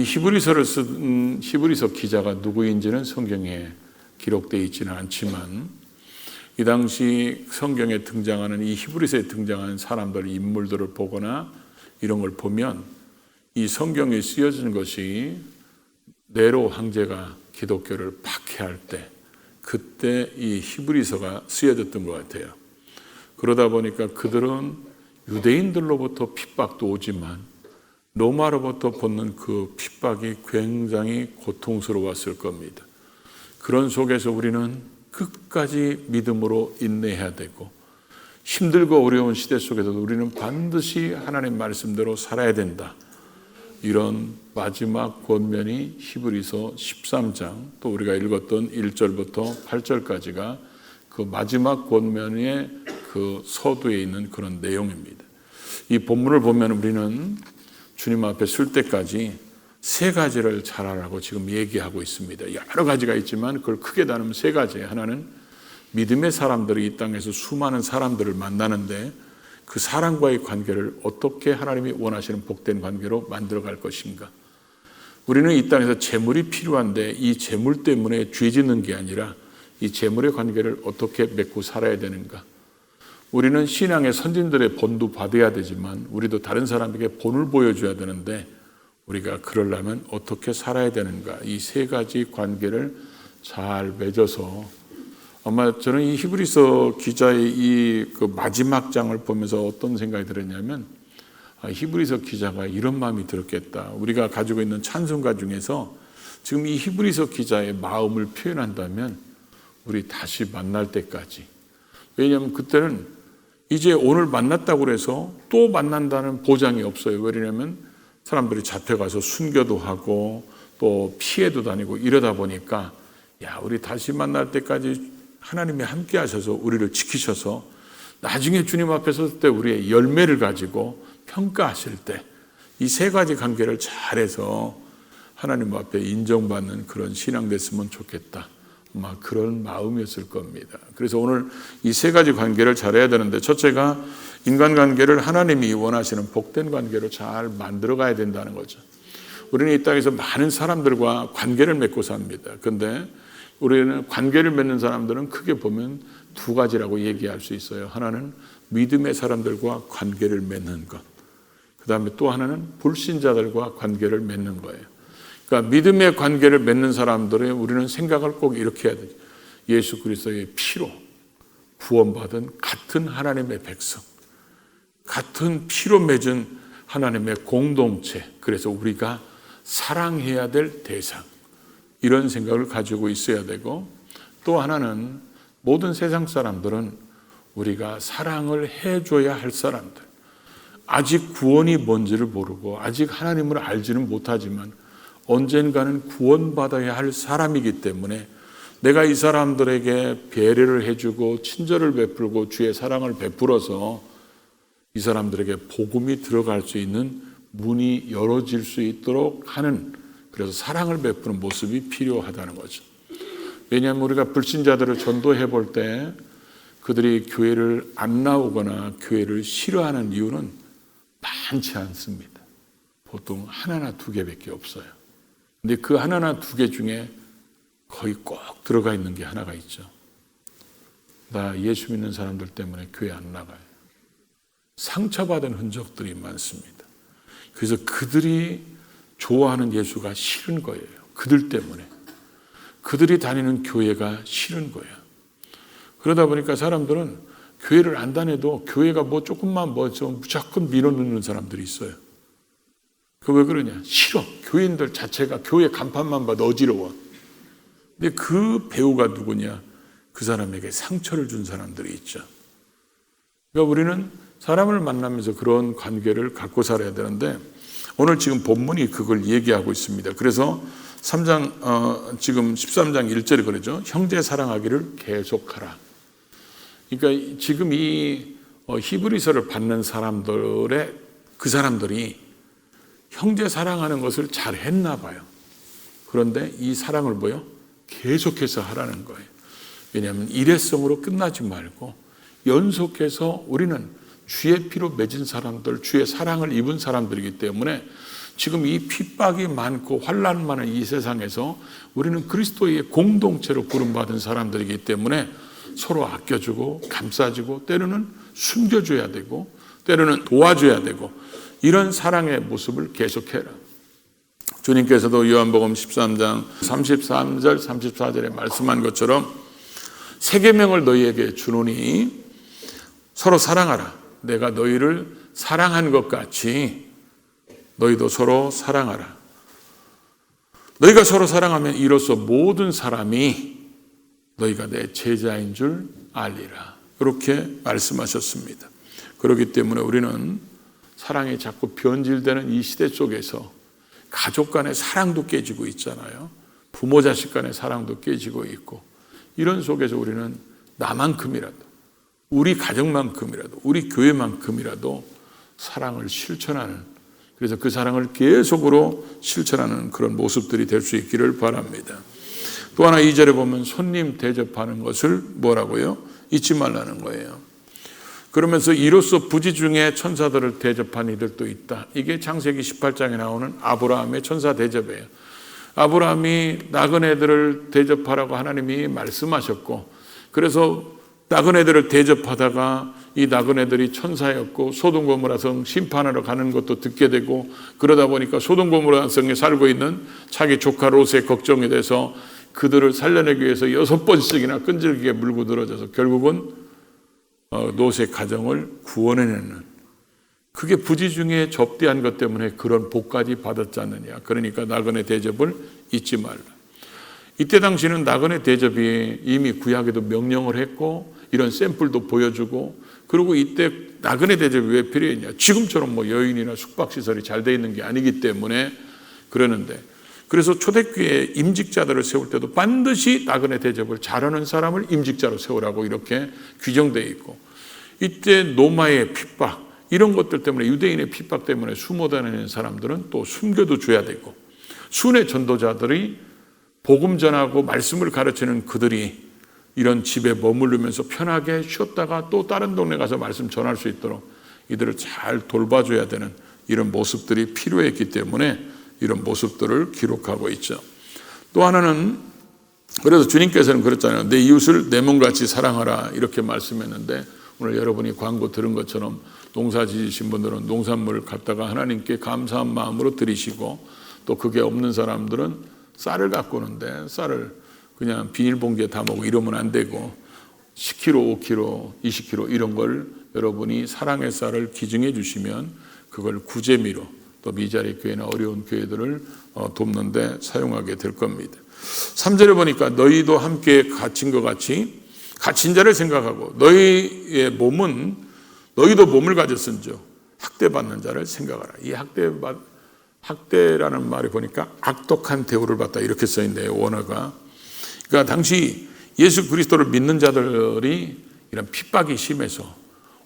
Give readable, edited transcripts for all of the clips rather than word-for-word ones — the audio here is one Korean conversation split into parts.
히브리서를 쓴 히브리서 기자가 누구인지는 성경에 기록되어 있지는 않지만 이 당시 성경에 등장하는 이 히브리서에 등장하는 사람들, 인물들을 보거나 이런 걸 보면 이 성경에 쓰여진 것이 네로 황제가 기독교를 박해할 때 그때 이 히브리서가 쓰여졌던 것 같아요. 그러다 보니까 그들은 유대인들로부터 핍박도 오지만 로마로부터 받는 그 핍박이 굉장히 고통스러웠을 겁니다. 그런 속에서 우리는 끝까지 믿음으로 인내해야 되고 힘들고 어려운 시대 속에서도 우리는 반드시 하나님 말씀대로 살아야 된다. 이런 마지막 권면이 히브리서 13장 또 우리가 읽었던 1절부터 8절까지가 그 마지막 권면의 그 서두에 있는 그런 내용입니다. 이 본문을 보면 우리는 주님 앞에 설 때까지 세 가지를 잘하라고 지금 얘기하고 있습니다. 여러 가지가 있지만 그걸 크게 나누면 세 가지. 하나는 믿음의 사람들이 이 땅에서 수많은 사람들을 만나는데 그 사람과의 관계를 어떻게 하나님이 원하시는 복된 관계로 만들어갈 것인가. 우리는 이 땅에서 재물이 필요한데 이 재물 때문에 죄 짓는 게 아니라 이 재물의 관계를 어떻게 맺고 살아야 되는가. 우리는 신앙의 선진들의 본도 받아야 되지만 우리도 다른 사람에게 본을 보여줘야 되는데 우리가 그러려면 어떻게 살아야 되는가. 이 세 가지 관계를 잘 맺어서 아마 저는 이 히브리서 기자의 이 그 마지막 장을 보면서 어떤 생각이 들었냐면 히브리서 기자가 이런 마음이 들었겠다. 우리가 가지고 있는 찬송가 중에서 지금 이 히브리서 기자의 마음을 표현한다면 우리 다시 만날 때까지. 왜냐하면 그때는 이제 오늘 만났다고 해서 또 만난다는 보장이 없어요. 왜냐하면 사람들이 잡혀가서 순교도 하고 또 피해도 다니고 이러다 보니까 우리 다시 만날 때까지 하나님이 함께 하셔서 우리를 지키셔서 나중에 주님 앞에 섰을 때 우리의 열매를 가지고 평가하실 때 이 세 가지 관계를 잘해서 하나님 앞에 인정받는 그런 신앙 됐으면 좋겠다. 아마 그런 마음이었을 겁니다. 그래서 오늘 이 세 가지 관계를 잘해야 되는데 첫째가 인간관계를 하나님이 원하시는 복된 관계로 잘 만들어 가야 된다는 거죠. 우리는 이 땅에서 많은 사람들과 관계를 맺고 삽니다. 그런데 우리는 관계를 맺는 사람들은 크게 보면 두 가지라고 얘기할 수 있어요. 하나는 믿음의 사람들과 관계를 맺는 것. 그 다음에 또 하나는 불신자들과 관계를 맺는 거예요. 그러니까 믿음의 관계를 맺는 사람들의 우리는 생각을 꼭 이렇게 해야 되죠. 예수 그리스도의 피로 구원받은 같은 하나님의 백성, 같은 피로 맺은 하나님의 공동체, 그래서 우리가 사랑해야 될 대상, 이런 생각을 가지고 있어야 되고 또 하나는 모든 세상 사람들은 우리가 사랑을 해줘야 할 사람들, 아직 구원이 뭔지를 모르고 아직 하나님을 알지는 못하지만 언젠가는 구원받아야 할 사람이기 때문에 내가 이 사람들에게 배려를 해주고 친절을 베풀고 주의 사랑을 베풀어서 이 사람들에게 복음이 들어갈 수 있는 문이 열어질 수 있도록 하는, 그래서 사랑을 베푸는 모습이 필요하다는 거죠. 왜냐하면 우리가 불신자들을 전도해 볼 때 그들이 교회를 안 나오거나 교회를 싫어하는 이유는 많지 않습니다. 보통 하나나 두 개밖에 없어요. 근데 그 하나나 두 개 중에 거의 꼭 들어가 있는 게 하나가 있죠. 나 예수 믿는 사람들 때문에 교회 안 나가요. 상처받은 흔적들이 많습니다. 그래서 그들이 좋아하는 예수가 싫은 거예요. 그들 때문에. 그들이 다니는 교회가 싫은 거예요. 그러다 보니까 사람들은 교회를 안 다녀도 교회가 뭐 조금만 좀 무조건 밀어넣는 사람들이 있어요. 그 왜 그러냐? 싫어. 교인들 자체가 교회 간판만 봐도 어지러워. 근데 그 배우가 누구냐? 그 사람에게 상처를 준 사람들이 있죠. 그러니까 우리는 사람을 만나면서 그런 관계를 갖고 살아야 되는데 오늘 지금 본문이 그걸 얘기하고 있습니다. 그래서 3장 지금 13장 1절에 그러죠. 형제 사랑하기를 계속하라. 그러니까 지금 이 히브리서를 받는 사람들의 그 사람들이 형제 사랑하는 것을 잘 했나 봐요. 그런데 이 사랑을 뭐요? 계속해서 하라는 거예요. 왜냐하면 일회성으로 끝나지 말고 연속해서 우리는 주의 피로 맺은 사람들, 주의 사랑을 입은 사람들이기 때문에 지금 이 핍박이 많고 환난 많은 이 세상에서 우리는 그리스도의 공동체로 부름받은 사람들이기 때문에 서로 아껴주고 감싸주고 때로는 숨겨줘야 되고 때로는 도와줘야 되고 이런 사랑의 모습을 계속해라. 주님께서도 요한복음 13장 33절 34절에 말씀한 것처럼 새 계명을 너희에게 주노니 서로 사랑하라. 내가 너희를 사랑한 것 같이 너희도 서로 사랑하라. 너희가 서로 사랑하면 이로써 모든 사람이 너희가 내 제자인 줄 알리라. 그렇게 말씀하셨습니다. 그렇기 때문에 우리는 사랑이 자꾸 변질되는 이 시대 속에서 가족 간의 사랑도 깨지고 있잖아요. 부모 자식 간의 사랑도 깨지고 있고 이런 속에서 우리는 나만큼이라도 우리 가정만큼이라도 우리 교회만큼이라도 사랑을 실천하는, 그래서 그 사랑을 계속으로 실천하는 그런 모습들이 될 수 있기를 바랍니다. 또 하나 2절에 보면 손님 대접하는 것을 뭐라고요? 잊지 말라는 거예요. 그러면서 이로써 부지 중에 천사들을 대접한 이들도 있다. 이게 창세기 18장에 나오는 아브라함의 천사 대접이에요. 아브라함이 나그네들을 대접하라고 하나님이 말씀하셨고, 그래서 나그네들을 대접하다가 이 나그네들이 천사였고 소돔 고모라 성 심판하러 가는 것도 듣게 되고, 그러다 보니까 소돔 고모라 성에 살고 있는 자기 조카 롯의 걱정이 돼서 그들을 살려내기 위해서 6번씩이나 끈질기게 물고 늘어져서 결국은 롯의 가정을 구원해내는, 그게 부지 중에 접대한 것 때문에 그런 복까지 받았지 않느냐. 그러니까 나그네 대접을 잊지 말라. 이때 당시는 나그네 대접이 이미 구약에도 명령을 했고 이런 샘플도 보여주고, 그리고 이때 나그네 대접이 왜 필요했냐. 지금처럼 뭐 여인이나 숙박시설이 잘 돼 있는 게 아니기 때문에 그러는데, 그래서 초대교회 임직자들을 세울 때도 반드시 나그네 대접을 잘하는 사람을 임직자로 세우라고 이렇게 규정되어 있고, 이때 로마의 핍박 이런 것들 때문에, 유대인의 핍박 때문에 숨어 다니는 사람들은 또 숨겨도 줘야 되고, 순회 전도자들이 복음 전하고 말씀을 가르치는 그들이 이런 집에 머무르면서 편하게 쉬었다가 또 다른 동네 가서 말씀 전할 수 있도록 이들을 잘 돌봐줘야 되는 이런 모습들이 필요했기 때문에 이런 모습들을 기록하고 있죠. 또 하나는, 그래서 주님께서는 그랬잖아요. 내 이웃을 내 몸같이 사랑하라 이렇게 말씀했는데, 오늘 여러분이 광고 들은 것처럼 농사 지으신 분들은 농산물을 갖다가 하나님께 감사한 마음으로 드리시고, 또 그게 없는 사람들은 쌀을 갖고 오는데 쌀을 그냥 비닐봉지에 담아오고 이러면 안 되고 10kg, 5kg, 20kg 이런 걸 여러분이 사랑의 쌀을 기증해 주시면 그걸 구제미로 또 미자리 교회나 어려운 교회들을 돕는 데 사용하게 될 겁니다. 3절에 보니까 너희도 함께 갇힌 것 같이 갇힌 자를 생각하고 너희의 몸은 너희도 몸을 가졌은즉 학대받는 자를 생각하라. 이 학대라는 말이 보니까 악독한 대우를 받다 이렇게 써 있네요, 원어가. 그러니까 당시 예수 그리스도를 믿는 자들이 이런 핍박이 심해서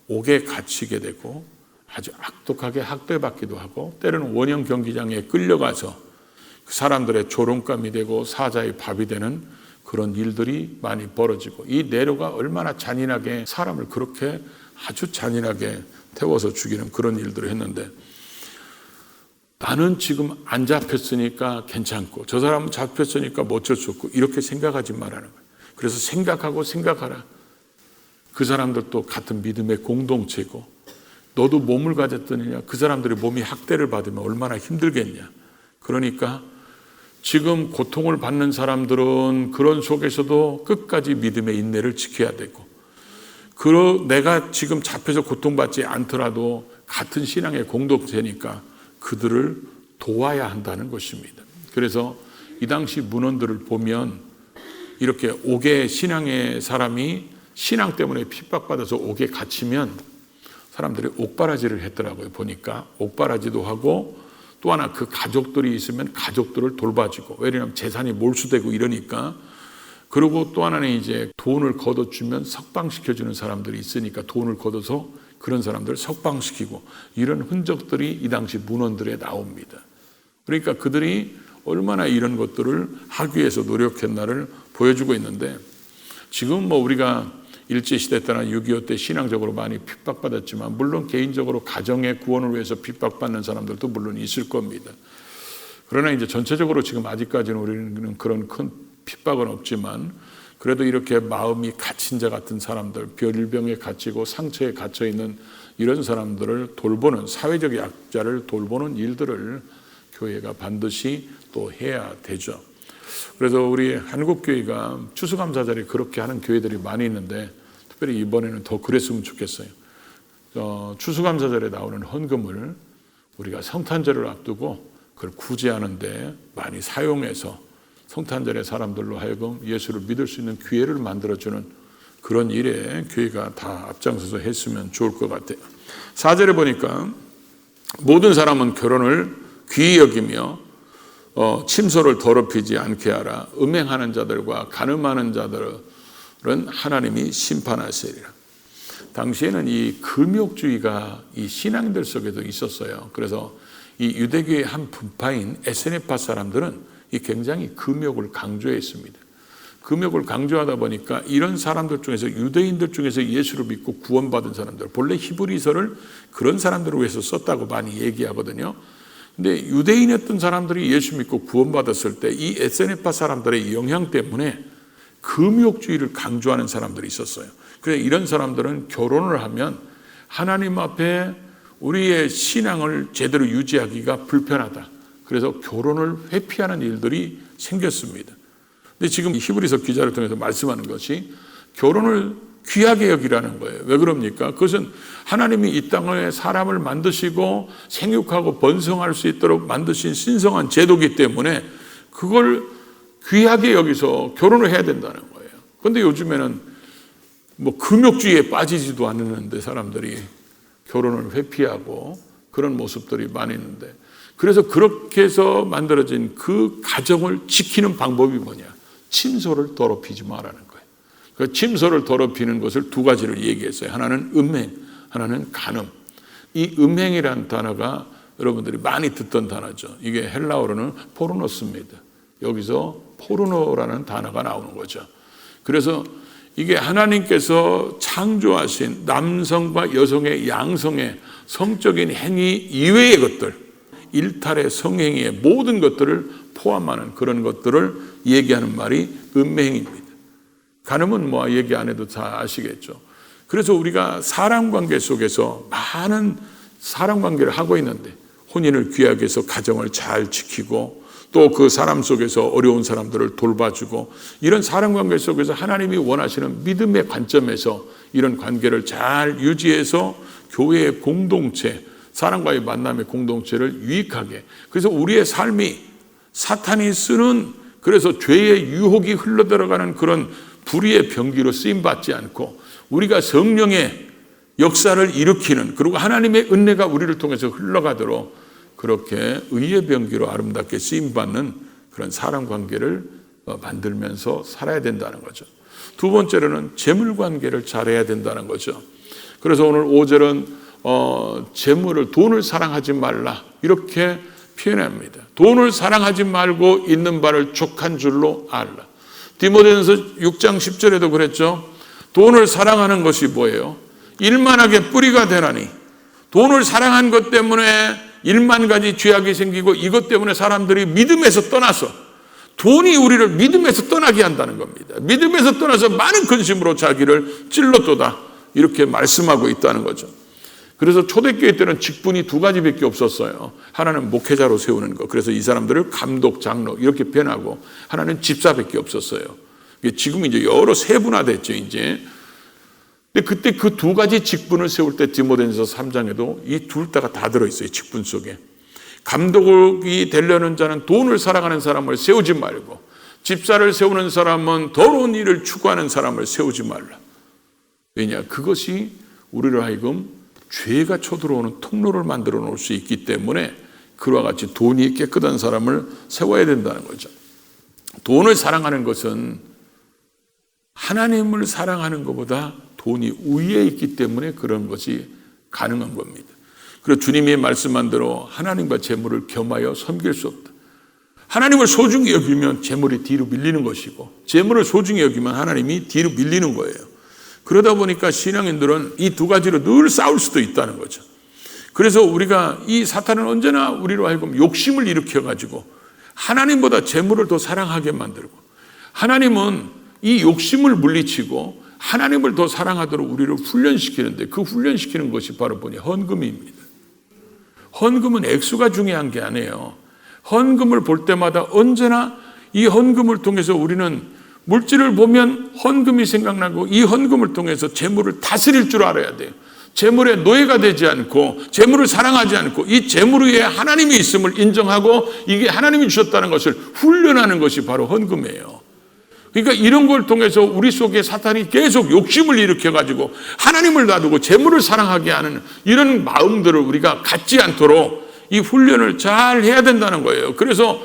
옥에 갇히게 되고 아주 악독하게 학대받기도 하고, 때로는 원형 경기장에 끌려가서 그 사람들의 조롱감이 되고 사자의 밥이 되는 그런 일들이 많이 벌어지고, 이 네로가 얼마나 잔인하게 사람을 그렇게 아주 잔인하게 태워서 죽이는 그런 일들을 했는데, 나는 지금 안 잡혔으니까 괜찮고 저 사람은 잡혔으니까 뭐 어쩔 수 없고 이렇게 생각하지 말라는 거예요. 그래서 생각하라. 그 사람들도 같은 믿음의 공동체고, 너도 몸을 가졌더니냐. 그 사람들이 몸이 학대를 받으면 얼마나 힘들겠냐. 그러니까 지금 고통을 받는 사람들은 그런 속에서도 끝까지 믿음의 인내를 지켜야 되고, 내가 지금 잡혀서 고통받지 않더라도 같은 신앙의 공동체니까 그들을 도와야 한다는 것입니다. 그래서 이 당시 문헌들을 보면 이렇게 옥에 신앙의 사람이 신앙 때문에 핍박받아서 옥에 갇히면 사람들이 옥바라지를 했더라고요. 보니까 옥바라지도 하고, 또 하나 그 가족들이 있으면 가족들을 돌봐주고, 왜냐하면 재산이 몰수되고 이러니까. 그리고 또 하나는 이제 돈을 걷어주면 석방시켜주는 사람들이 있으니까 돈을 걷어서 그런 사람들을 석방시키고, 이런 흔적들이 이 당시 문헌들에 나옵니다. 그러니까 그들이 얼마나 이런 것들을 하기 위해서 노력했나를 보여주고 있는데, 지금 뭐 우리가 일제시대 때나 6.25 때 신앙적으로 많이 핍박받았지만 물론 개인적으로 가정의 구원을 위해서 핍박받는 사람들도 물론 있을 겁니다. 그러나 이제 전체적으로 지금 아직까지는 우리는 그런 큰 핍박은 없지만 그래도 이렇게 마음이 갇힌 자 같은 사람들, 별병에 갇히고 상처에 갇혀 있는 이런 사람들을 돌보는, 사회적 약자를 돌보는 일들을 교회가 반드시 또 해야 되죠. 그래서 우리 한국교회가 추수감사절에 그렇게 하는 교회들이 많이 있는데 특별히 이번에는 더 그랬으면 좋겠어요. 추수감사절에 나오는 헌금을 우리가 성탄절을 앞두고 그걸 구제하는데 많이 사용해서 성탄절에 사람들로 하여금 예수를 믿을 수 있는 기회를 만들어주는 그런 일에 교회가 다 앞장서서 했으면 좋을 것 같아요. 4절에 보니까 모든 사람은 결혼을 귀히 여기며 침소를 더럽히지 않게 하라. 음행하는 자들과 간음하는 자들은 하나님이 심판하시리라. 당시에는 이 금욕주의가 이 신앙들 속에도 있었어요. 그래서 이 유대교의 한 분파인 에세네파 사람들은 이 굉장히 금욕을 강조했습니다. 금욕을 강조하다 보니까 이런 사람들 중에서 유대인들 중에서 예수를 믿고 구원받은 사람들, 본래 히브리서를 그런 사람들을 위해서 썼다고 많이 얘기하거든요. 근데 유대인이었던 사람들이 예수 믿고 구원받았을 때 이 에세네파 사람들의 영향 때문에 금욕주의를 강조하는 사람들이 있었어요. 그래서 이런 사람들은 결혼을 하면 하나님 앞에 우리의 신앙을 제대로 유지하기가 불편하다. 그래서 결혼을 회피하는 일들이 생겼습니다. 근데 지금 히브리서 기자를 통해서 말씀하는 것이 결혼을 귀하게 여기라는 거예요. 왜 그럽니까? 그것은 하나님이 이 땅에 사람을 만드시고 생육하고 번성할 수 있도록 만드신 신성한 제도이기 때문에 그걸 귀하게 여기서 결혼을 해야 된다는 거예요. 그런데 요즘에는 뭐 금욕주의에 빠지지도 않는데 사람들이 결혼을 회피하고 그런 모습들이 많이 있는데, 그래서 그렇게 해서 만들어진 그 가정을 지키는 방법이 뭐냐? 침소를 더럽히지 말라는 거예요. 그 침소를 더럽히는 것을 두 가지를 얘기했어요. 하나는 음행, 하나는 간음. 이 음행이라는 단어가 여러분들이 많이 듣던 단어죠. 이게 헬라어로는 포르노스입니다. 여기서 포르노라는 단어가 나오는 거죠. 그래서 이게 하나님께서 창조하신 남성과 여성의 양성의 성적인 행위 이외의 것들, 일탈의 성행위의 모든 것들을 포함하는 그런 것들을 얘기하는 말이 음행입니다. 간음은 뭐 얘기 안 해도 다 아시겠죠. 그래서 우리가 사람관계 속에서 많은 사람관계를 하고 있는데 혼인을 귀하게 해서 가정을 잘 지키고 또 그 사람 속에서 어려운 사람들을 돌봐주고 이런 사람관계 속에서 하나님이 원하시는 믿음의 관점에서 이런 관계를 잘 유지해서 교회의 공동체, 사람과의 만남의 공동체를 유익하게, 그래서 우리의 삶이 사탄이 쓰는, 그래서 죄의 유혹이 흘러들어가는 그런 불의의 병기로 쓰임받지 않고 우리가 성령의 역사를 일으키는, 그리고 하나님의 은혜가 우리를 통해서 흘러가도록 그렇게 의의 병기로 아름답게 쓰임받는 그런 사람 관계를 만들면서 살아야 된다는 거죠. 두 번째로는 재물 관계를 잘해야 된다는 거죠. 그래서 오늘 5절은 재물을, 돈을 사랑하지 말라 이렇게 표현합니다. 돈을 사랑하지 말고 있는 바를 족한 줄로 알라. 디모데전서 6장 10절에도 그랬죠. 돈을 사랑하는 것이 뭐예요? 일만하게 뿌리가 되나니. 돈을 사랑한 것 때문에 1만 가지 죄악이 생기고 이것 때문에 사람들이 믿음에서 떠나서, 돈이 우리를 믿음에서 떠나게 한다는 겁니다. 믿음에서 떠나서 많은 근심으로 자기를 찔렀도다 이렇게 말씀하고 있다는 거죠. 그래서 초대교회 때는 직분이 두 가지밖에 없었어요. 하나는 목회자로 세우는 거, 그래서 이 사람들을 감독, 장로 이렇게 표현하고, 하나는 집사밖에 없었어요. 지금 이제 여러 세분화됐죠 이제. 근데 그때 그 두 가지 직분을 세울 때 디모데전서 3장에도 이 둘 다가 다 들어있어요. 직분 속에. 감독이 되려는 자는 돈을 사랑하는 사람을 세우지 말고, 집사를 세우는 사람은 더러운 일을 추구하는 사람을 세우지 말라. 왜냐? 그것이 우리를 하여금 죄가 쳐들어오는 통로를 만들어 놓을 수 있기 때문에 그와 같이 돈이 깨끗한 사람을 세워야 된다는 거죠. 돈을 사랑하는 것은 하나님을 사랑하는 것보다 돈이 우위에 있기 때문에 그런 것이 가능한 겁니다. 그리고 주님이 말씀한 대로 하나님과 재물을 겸하여 섬길 수 없다. 하나님을 소중히 여기면 재물이 뒤로 밀리는 것이고, 재물을 소중히 여기면 하나님이 뒤로 밀리는 거예요. 그러다 보니까 신앙인들은 이 두 가지로 늘 싸울 수도 있다는 거죠. 그래서 우리가 이 사탄은 언제나 우리로 하여금 욕심을 일으켜가지고 하나님보다 재물을 더 사랑하게 만들고, 하나님은 이 욕심을 물리치고 하나님을 더 사랑하도록 우리를 훈련시키는데, 그 훈련시키는 것이 바로 뭐냐? 헌금입니다. 헌금은 액수가 중요한 게 아니에요. 헌금을 볼 때마다 언제나 이 헌금을 통해서 우리는 물질을 보면 헌금이 생각나고, 이 헌금을 통해서 재물을 다스릴 줄 알아야 돼요. 재물의 노예가 되지 않고, 재물을 사랑하지 않고, 이 재물 위에 하나님이 있음을 인정하고 이게 하나님이 주셨다는 것을 훈련하는 것이 바로 헌금이에요. 그러니까 이런 걸 통해서 우리 속에 사탄이 계속 욕심을 일으켜가지고 하나님을 놔두고 재물을 사랑하게 하는 이런 마음들을 우리가 갖지 않도록 이 훈련을 잘 해야 된다는 거예요. 그래서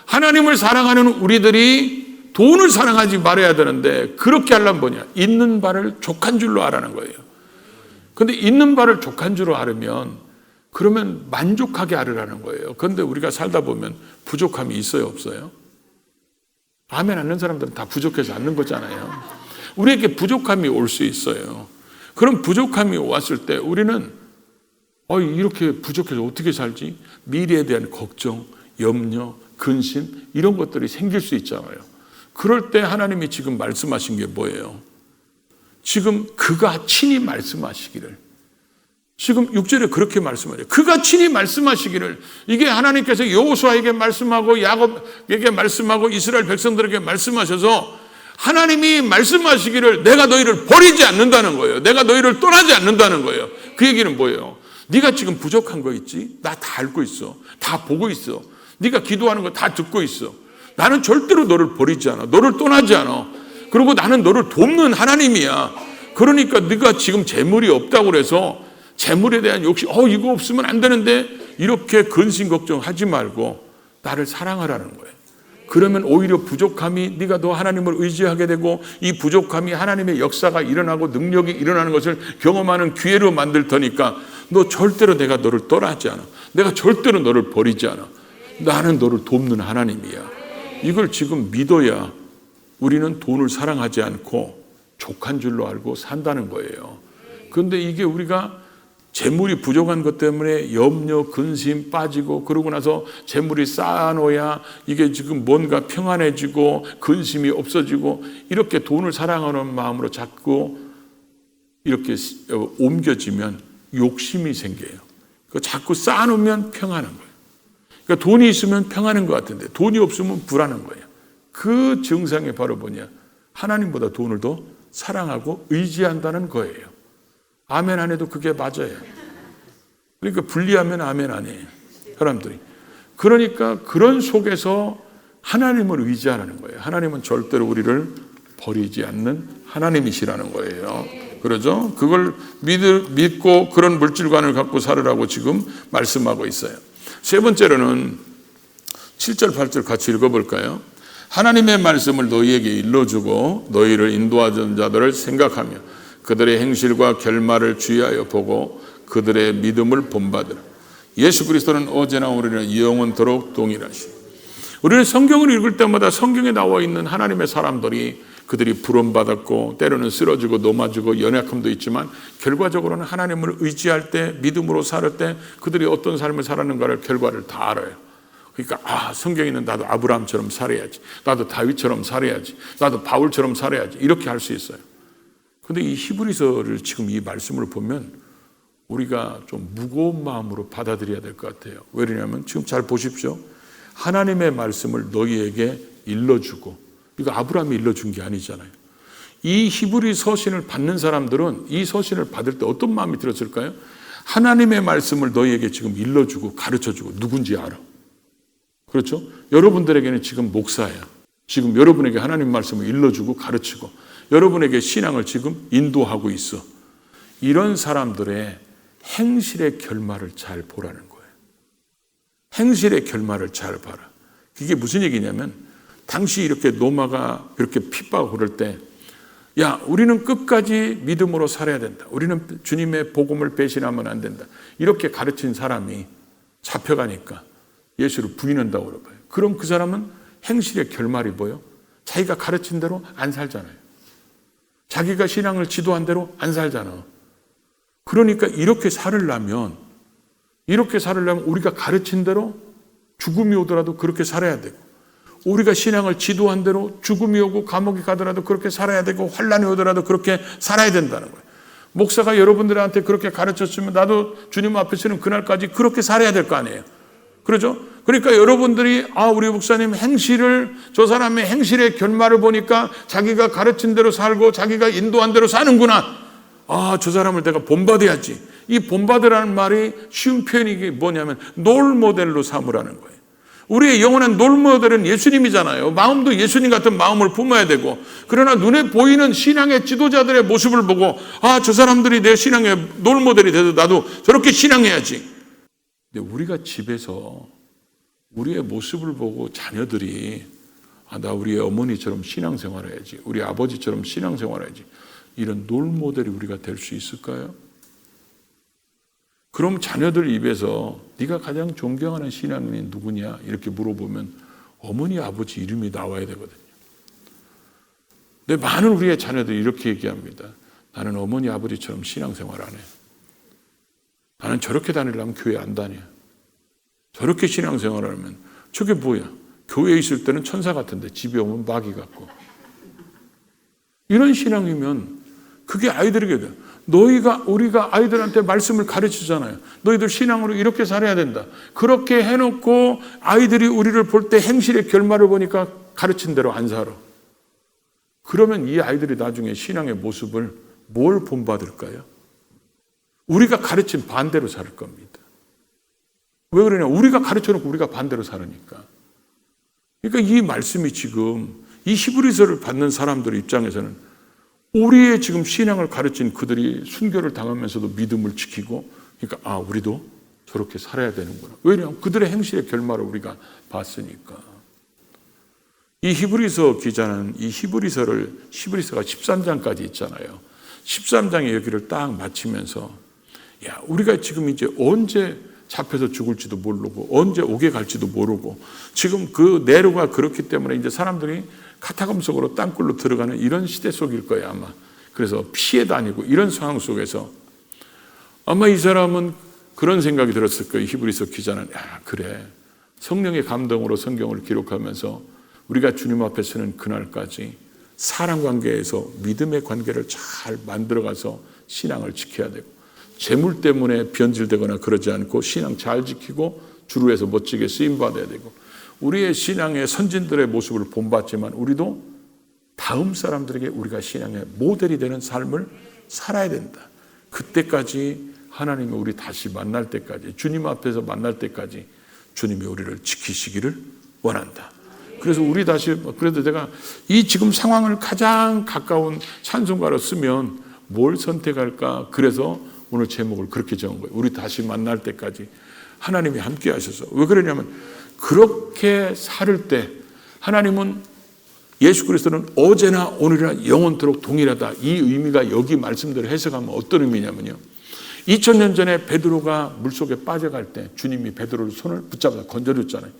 하나님을 사랑하는 우리들이 돈을 사랑하지 말아야 되는데, 그렇게 하려면 뭐냐? 있는 바를 족한 줄로 알아는 거예요. 근데 있는 바를 족한 줄로 알으면, 그러면 만족하게 알으라는 거예요. 그런데 우리가 살다 보면 부족함이 있어요, 없어요? 아멘 않는 사람들은 다 부족해서 않는 거잖아요. 우리에게 부족함이 올 수 있어요. 그럼 부족함이 왔을 때 우리는 이렇게 부족해서 어떻게 살지? 미래에 대한 걱정, 염려, 근심, 이런 것들이 생길 수 있잖아요. 그럴 때 하나님이 지금 말씀하신 게 뭐예요? 지금 그가 친히 말씀하시기를, 지금 6절에 그렇게 말씀하죠. 그가 친히 말씀하시기를. 이게 하나님께서 여호수아에게 말씀하고 야곱에게 말씀하고 이스라엘 백성들에게 말씀하셔서 하나님이 말씀하시기를, 내가 너희를 버리지 않는다는 거예요. 내가 너희를 떠나지 않는다는 거예요. 그 얘기는 뭐예요? 네가 지금 부족한 거 있지? 나 다 알고 있어. 다 보고 있어. 네가 기도하는 거 다 듣고 있어. 나는 절대로 너를 버리지 않아. 너를 떠나지 않아. 그리고 나는 너를 돕는 하나님이야. 그러니까 네가 지금 재물이 없다고 그래서 재물에 대한 욕심, 이거 없으면 안 되는데, 이렇게 근심 걱정하지 말고 나를 사랑하라는 거예요. 그러면 오히려 부족함이, 네가 더 하나님을 의지하게 되고, 이 부족함이 하나님의 역사가 일어나고 능력이 일어나는 것을 경험하는 기회로 만들 테니까, 너 절대로 내가 너를 떠나지 않아. 내가 절대로 너를 버리지 않아. 나는 너를 돕는 하나님이야. 이걸 지금 믿어야 우리는 돈을 사랑하지 않고 족한 줄로 알고 산다는 거예요. 그런데 이게 우리가 재물이 부족한 것 때문에 염려, 근심 빠지고, 그러고 나서 재물이 쌓아놓아야 이게 지금 뭔가 평안해지고 근심이 없어지고, 이렇게 돈을 사랑하는 마음으로 자꾸 이렇게 옮겨지면 욕심이 생겨요. 자꾸 쌓아놓으면 평안한 거예요. 그러니까 돈이 있으면 평안한 것 같은데 돈이 없으면 불안한 거예요. 그 증상이 바로 뭐냐? 하나님보다 돈을 더 사랑하고 의지한다는 거예요. 아멘 안 해도 그게 맞아요. 그러니까 분리하면 아멘 안 해요, 사람들이. 그러니까 그런 속에서 하나님을 의지하라는 거예요. 하나님은 절대로 우리를 버리지 않는 하나님이시라는 거예요. 그러죠? 그걸 믿고 그런 물질관을 갖고 살으라고 지금 말씀하고 있어요. 세 번째로는 7절, 8절 같이 읽어볼까요? 하나님의 말씀을 너희에게 일러주고 너희를 인도하던 자들을 생각하며 그들의 행실과 결말을 주의하여 보고 그들의 믿음을 본받으라. 예수 그리스도는 어제나 오늘이나 영원토록 동일하시니. 우리는 성경을 읽을 때마다 성경에 나와 있는 하나님의 사람들이, 그들이 부름받았고 때로는 쓰러지고 넘어지고 연약함도 있지만 결과적으로는 하나님을 의지할 때, 믿음으로 살 때 그들이 어떤 삶을 살았는가를 결과를 다 알아요. 그러니까 성경에는 나도 아브라함처럼 살아야지, 나도 다윗처럼 살아야지, 나도 바울처럼 살아야지, 이렇게 할 수 있어요. 그런데 이 히브리서를 지금 이 말씀을 보면 우리가 좀 무거운 마음으로 받아들여야 될 것 같아요. 왜냐하면 지금 잘 보십시오. 하나님의 말씀을 너희에게 일러주고, 이거 아브라함이 일러준 게 아니잖아요. 이 히브리 서신을 받는 사람들은 이 서신을 받을 때 어떤 마음이 들었을까요? 하나님의 말씀을 너희에게 지금 일러주고 가르쳐주고, 누군지 알아. 그렇죠? 여러분들에게는 지금 목사야. 지금 여러분에게 하나님 말씀을 일러주고 가르치고 여러분에게 신앙을 지금 인도하고 있어. 이런 사람들의 행실의 결말을 잘 보라는 거예요. 행실의 결말을 잘 봐라. 그게 무슨 얘기냐면, 당시 이렇게 노마가 이렇게 핍박을 그럴 때, 야, 우리는 끝까지 믿음으로 살아야 된다. 우리는 주님의 복음을 배신하면 안 된다. 이렇게 가르친 사람이 잡혀가니까 예수를 부인한다고 그러고요. 그럼 그 사람은 행실의 결말이 뭐예요? 자기가 가르친 대로 안 살잖아요. 자기가 신앙을 지도한 대로 안 살잖아. 그러니까 이렇게 살으려면 우리가 가르친 대로 죽음이 오더라도 그렇게 살아야 되고, 우리가 신앙을 지도한 대로 죽음이 오고 감옥에 가더라도 그렇게 살아야 되고, 환난이 오더라도 그렇게 살아야 된다는 거예요. 목사가 여러분들한테 그렇게 가르쳤으면 나도 주님 앞에서는 그날까지 그렇게 살아야 될 거 아니에요. 그렇죠? 그러니까 여러분들이 우리 목사님 행실을, 저 사람의 행실의 결말을 보니까 자기가 가르친 대로 살고 자기가 인도한 대로 사는구나. 저 사람을 내가 본받아야지. 이 본받으라는 말이 쉬운 표현이 뭐냐면 롤 모델로 삼으라는 거예요. 우리의 영원한 롤 모델은 예수님이잖아요. 마음도 예수님 같은 마음을 품어야 되고, 그러나 눈에 보이는 신앙의 지도자들의 모습을 보고 저 사람들이 내 신앙의 롤 모델이 돼서 나도 저렇게 신앙해야지. 근데 우리가 집에서 우리의 모습을 보고 자녀들이 나 우리 어머니처럼 신앙생활해야지, 우리 아버지처럼 신앙생활해야지, 이런 롤 모델이 우리가 될 수 있을까요? 그럼 자녀들 입에서 네가 가장 존경하는 신앙인이 누구냐 이렇게 물어보면 어머니 아버지 이름이 나와야 되거든요. 근데 많은 우리의 자녀들이 이렇게 얘기합니다. 나는 어머니 아버지처럼 신앙생활 안 해. 나는 저렇게 다니려면 교회 안 다녀. 저렇게 신앙생활을 하면 저게 뭐야? 교회에 있을 때는 천사 같은데 집에 오면 마귀 같고. 이런 신앙이면 그게 아이들에게 돼. 우리가 아이들한테 말씀을 가르치잖아요. 너희들 신앙으로 이렇게 살아야 된다. 그렇게 해놓고 아이들이 우리를 볼 때 행실의 결말을 보니까 가르친 대로 안 살아. 그러면 이 아이들이 나중에 신앙의 모습을 뭘 본받을까요? 우리가 가르친 반대로 살 겁니다. 왜 그러냐? 우리가 가르쳐놓고 우리가 반대로 살으니까. 그러니까 이 말씀이 지금 이 히브리서를 받는 사람들 입장에서는 우리의 지금 신앙을 가르친 그들이 순교를 당하면서도 믿음을 지키고, 그러니까 우리도 저렇게 살아야 되는구나. 왜냐하면 그들의 행실의 결말을 우리가 봤으니까. 이 히브리서 기자는 이 히브리서가 13장까지 있잖아요. 13장의 여기를 딱 마치면서 우리가 지금 이제 언제 잡혀서 죽을지도 모르고 언제 옥에 갈지도 모르고, 지금 그 네로가 그렇기 때문에 이제 사람들이 카타콤 속으로 땅굴로 들어가는 이런 시대 속일 거예요, 아마. 그래서 피해 다니고 이런 상황 속에서 아마 이 사람은 그런 생각이 들었을 거예요. 히브리서 기자는 그래, 성령의 감동으로 성경을 기록하면서 우리가 주님 앞에 서는 그날까지 사랑 관계에서 믿음의 관계를 잘 만들어가서 신앙을 지켜야 되고, 재물 때문에 변질되거나 그러지 않고 신앙 잘 지키고 주로 해서 멋지게 쓰임받아야 되고, 우리의 신앙의 선진들의 모습을 본받지만 우리도 다음 사람들에게 우리가 신앙의 모델이 되는 삶을 살아야 된다. 그때까지 하나님이 우리 다시 만날 때까지, 주님 앞에서 만날 때까지 주님이 우리를 지키시기를 원한다. 그래서 그래도 내가 이 지금 상황을 가장 가까운 찬송가로 쓰면 뭘 선택할까? 그래서 오늘 제목을 그렇게 정한 거예요. 우리 다시 만날 때까지 하나님이 함께 하셔서. 왜 그러냐면 그렇게 살을 때 하나님은, 예수 그리스도는 어제나 오늘이나 영원토록 동일하다. 이 의미가 여기 말씀대로 해석하면 어떤 의미냐면요, 2000년 전에 베드로가 물속에 빠져갈 때 주님이 베드로를 손을 붙잡아 건져줬잖아요.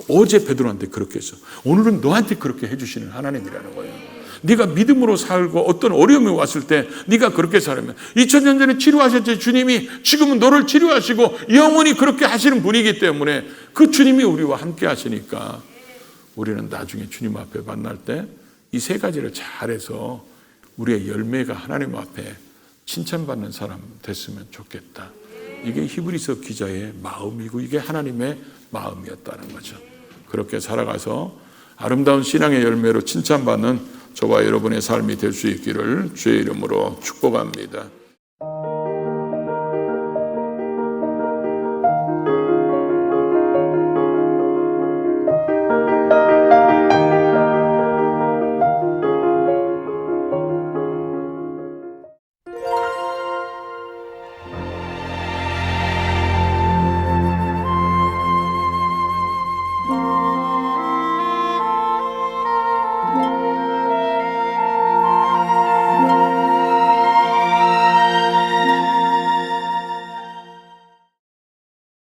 어제 베드로한테 그렇게 했어. 오늘은 너한테 그렇게 해주시는 하나님이라는 거예요. 네가 믿음으로 살고 어떤 어려움이 왔을 때 네가 그렇게 살면, 2000년 전에 치료하셨지 주님이 지금은 너를 치료하시고 영원히 그렇게 하시는 분이기 때문에 그 주님이 우리와 함께 하시니까 우리는 나중에 주님 앞에 만날 때 이 세 가지를 잘해서 우리의 열매가 하나님 앞에 칭찬받는 사람 됐으면 좋겠다. 이게 히브리서 기자의 마음이고 이게 하나님의 마음이었다는 거죠. 그렇게 살아가서 아름다운 신앙의 열매로 칭찬받는 저와 여러분의 삶이 될 수 있기를 주의 이름으로 축복합니다.